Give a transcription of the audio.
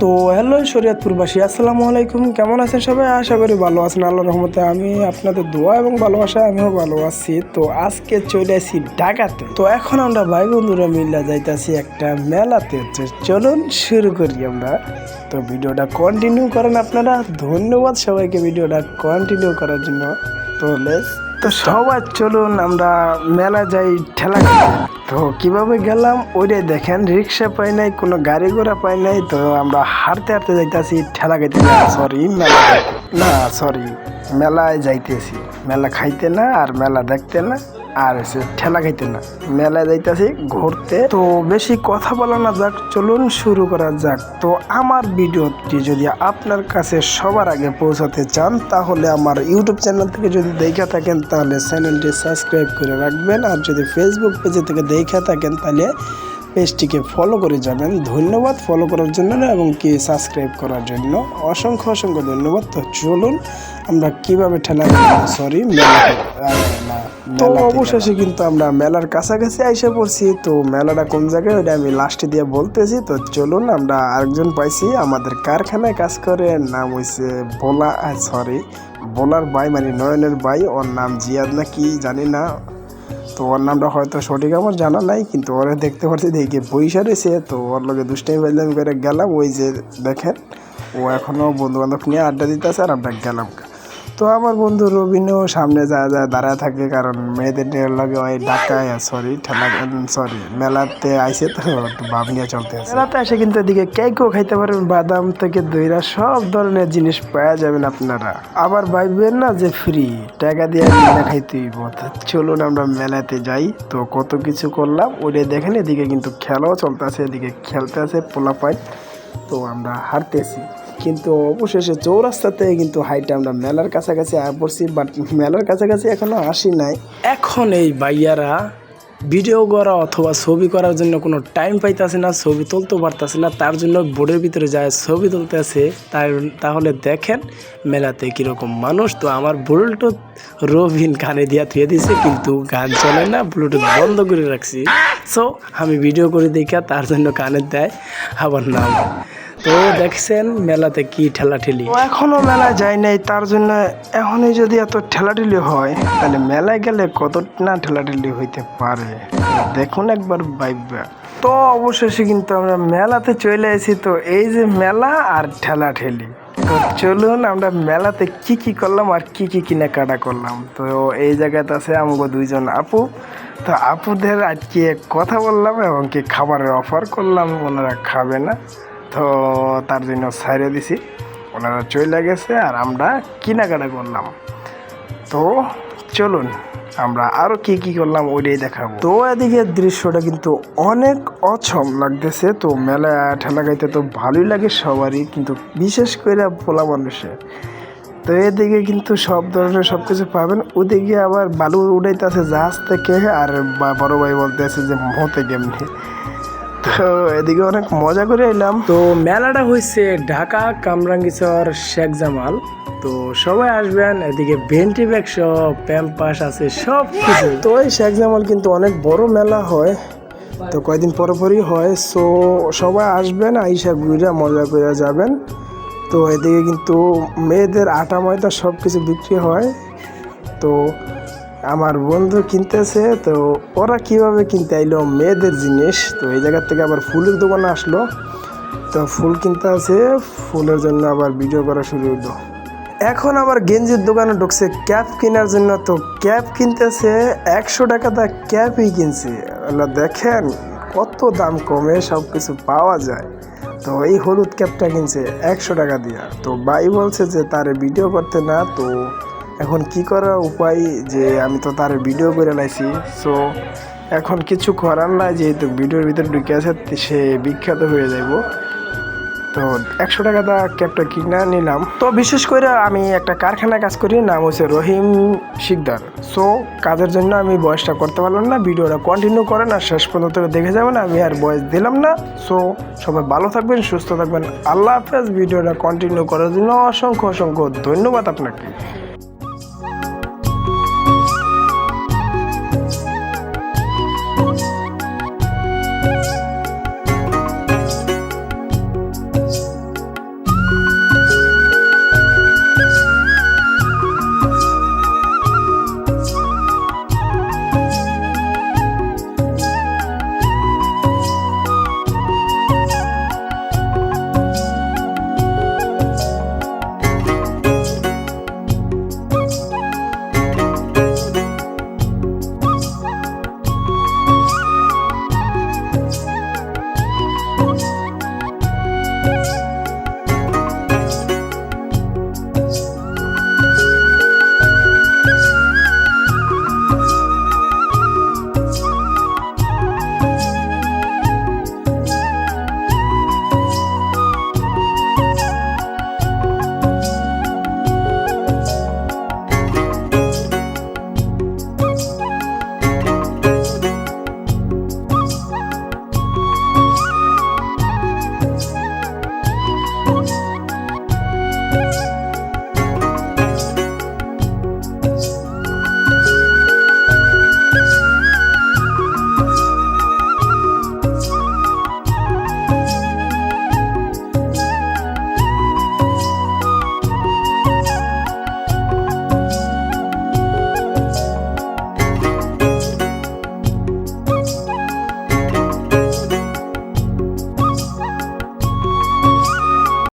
তো হ্যালো শরীয়তপুরবাসী, আসসালামু আলাইকুম। কেমন আছেন সবাই? আশা করি ভালো আছেন। আল্লাহর রহমতে আমি আপনাদের দোয়া এবং ভালোবাসায় আমিও ভালো আছি। তো আজকে চলে আসি ঢাকাতে। তো এখন আমরা ভাই বন্ধুরা মিল্লা যাইতেছি একটা মেলাতে। তো চলুন শুরু করি আমরা। তো ভিডিওটা কন্টিনিউ করেন আপনারা। ধন্যবাদ সবাইকে ভিডিওটা কন্টিনিউ করার জন্য। তো সবাই চলুন আমরা মেলা যাই ঠেলা গাড়ি। তো কিভাবে গেলাম ওইটাই দেখেন। রিক্সা পাই নাই, কোনো গাড়ি ঘোড়া পাই নাই। তো আমরা হাঁটতে হাঁটতে যাইতেছি ঠেলা খাইতে। মেলায় যাইতেছি। মেলা খাইতে না আর মেলা দেখতে না আর ঠেলা খাইতে না, মেলায় যাইতেছি ঘুরতে। তো বেশি কথা বলা না যাক, চলুন শুরু করা যাক। তো আমার ভিডিওটি যদি আপনার কাছে সবার আগে পৌঁছাতে চান তাহলে আমার ইউটিউব চ্যানেল থেকে যদি দেখে থাকেন তাহলে চ্যানেলটি সাবস্ক্রাইব করে রাখবেন, আর যদি ফেসবুক পেজে থেকে দেখে থাকেন তাহলে পেজটিকে ফলো করে যাবেন। ধন্যবাদ ফলো করার জন্য এবং কি সাবস্ক্রাইব করার জন্য অসংখ্য অসংখ্য ধন্যবাদ। তো চলুন আমরা কিভাবে ঠেলা তো অবশেষে কিন্তু আমরা মেলার কাছাকাছি আইসা পড়ছি। তো মেলাটা কোন জায়গায় ওটা আমি লাস্টে দিয়ে বলতেছি। তো চলুন, আমরা আরেকজন পাইছি আমাদের কারখানায় কাজ করে, নাম হয়েছে বোলার ভাই, মানে নয়নের ভাই। ওর নাম জিয়াদ না কি জানি না, তো ওর নামটা হয়তো সঠিক আমার জানা নাই, কিন্তু ওরা দেখতে পাচ্ছি দেখে পয়সা রয়েছে। তো ওর লোকে দুষ্টাই বাজলাম করে গেলাম। ওই যে দেখেন ও এখনও বন্ধু বান্ধব নিয়ে আড্ডা দিতেছে আর আমরা গেলাম। তো আমার বন্ধু রবিনও সামনে যা দাঁড়ায় থাকে, কারণ মেয়েদের লগে ওই মেলাতে আইসে, তো একটু ভাব নিয়ে চলতে আছে। মেলাতে এসে কিন্তু এদিকে কেকও খাইতে পারেন, বাদাম থেকে দইরা সব ধরনের জিনিস পাওয়া যাবেন আপনারা। আবার ভাববেন না যে ফ্রি, টাকা দিয়ে মেলা খাইতে হইব। চলুন আমরা মেলাতে যাই। তো কত কিছু করলাম ওইটাই দেখেন। এদিকে কিন্তু খেলাও চলতেছে, এদিকে খেলতে আছে পোলাপাইন। তো আমরা হারতেছি, কিন্তু অবশেষে চৌরাস্তাতে কিন্তু হাইটে আমরা মেলার কাছাকাছি পড়ছি, বাট মেলার কাছাকাছি এখনো আসি নাই। এখন এই ভাইয়ারা ভিডিও করা অথবা ছবি করার জন্য কোনো টাইম পাইতেছে না, ছবি তুলতে পারতেছে না, তার জন্য বোর্ডের ভিতরে যায় ছবি তুলতে আছে। তাহলে দেখেন মেলাতে কীরকম মানুষ। তো আমার ব্লুটুথ রবিন কানে দিয়া থুয়ে দিছে, কিন্তু গান চলে না, ব্লুটুথ বন্ধ করে রাখছি। সো আমি ভিডিও করে দেখা তার জন্য কানে দেয় আবার না। তো দেখছেন মেলাতে কি ঠেলাঠেলি। এখনো মেলায় যাই নাই, তার জন্য এখনই যদি এত ঠেলাঠেলি হয় তাহলে মেলায় গেলে কত না ঠেলাঠেলি হইতে পারে দেখুন একবার ভাইবা। তো অবশেষে কিন্তু আমরা মেলাতে চলে এসেছি। তো এই যে মেলা আর ঠেলাঠেলি। তো চলুন আমরা মেলাতে কি কি করলাম আর কি কি কেনাকাটা করলাম। তো এই জায়গাতে আছে আমাকে দুইজন আপু। তো আপুদের আজকে কথা বললাম এবং কি খাবারের অফার করলাম, ওনারা খাবে না, তো তার জন্য ছাইড়ে দিছি। ওনারা চলে গেছে আর আমরা কেনাকাটা করলাম। তো চলুন আমরা আরও কি কি করলাম ওইটাই দেখাবো। তো এদিকে দৃশ্যটা কিন্তু অনেক অছম লাগতেছে। তো মেলা ঠেলা গাইতে তো ভালোই লাগে সবারই, কিন্তু বিশেষ করে পোলা মানুষের। তো এদিকে কিন্তু সব ধরনের সব কিছু পাবেন। ওদিকে আবার বালু উড়াইতেছে জাহাজ থেকে, আর বড় ভাই বলতেছে যে মতে কেমনি। তো এদিকে অনেক মজা করে এলাম। তো মেলাটা হয়েছে ঢাকা কামরাঙ্গীরচর শেখ জামাল। তো সবাই আসবেন। এদিকে ভেন্টি ব্যাগ সব প্যাম্পাস আছে সব কিছু। তো এই শেখ জামাল কিন্তু অনেক বড় মেলা হয়, তো কয়েকদিন পরপরই হয়। সো সবাই আসবেন, আইসা ঘুরে মজা করে যাবেন। তো এদিকে কিন্তু মেয়েদের আটা ময়দা সব কিছু বিক্রি হয়। তো আমার বন্ধু কিনতেছে। তো ওরা কিভাবে কিনতে আইলো মেয়েদের জিনিস। তো এই জায়গার থেকে আবার ফুলের দোকানে আসলো। তো ফুল কিনতে আছে, ফুলের জন্য আবার ভিডিও করা শুরু হইলো। এখন আবার গেঞ্জির দোকানে ঢুকছে ক্যাপ কেনার জন্য। তো ক্যাপ কিনতেছে 100 টাকা, তা ক্যাপই কিনছে। দেখেন কত দাম কমে সব কিছু পাওয়া যায়। তো এই হলুদ ক্যাপটা কিনছে 100 টাকা দিয়া। তো ভাই বলছে যে তারে ভিডিও করতে না। তো এখন কি করার উপায়, যে আমি তো তার ভিডিও করে লাইছি। সো এখন কিছু করার নাই, যেহেতু ভিডিওর ভিতরে ঢুকে আছে সে বিখ্যাত হয়ে যাইব। তো 100 টাকা দা ক্যাবটা কিনে নিলাম। তো বিশেষ করে আমি একটা কারখানায় কাজ করি, নাম হচ্ছে রহিম শিকদার। সো কাজের জন্য আমি বয়সটা করতে পারলাম না। ভিডিওটা কন্টিনিউ করেন আর শেষ পর্যন্ত দেখে যাবেন, আমি আর বয়স দিলাম না। সো সবাই ভালো থাকবেন, সুস্থ থাকবেন, আল্লাহ হাফেজ। ভিডিওটা কন্টিনিউ করার জন্য অসংখ্য অসংখ্য ধন্যবাদ আপনাকে।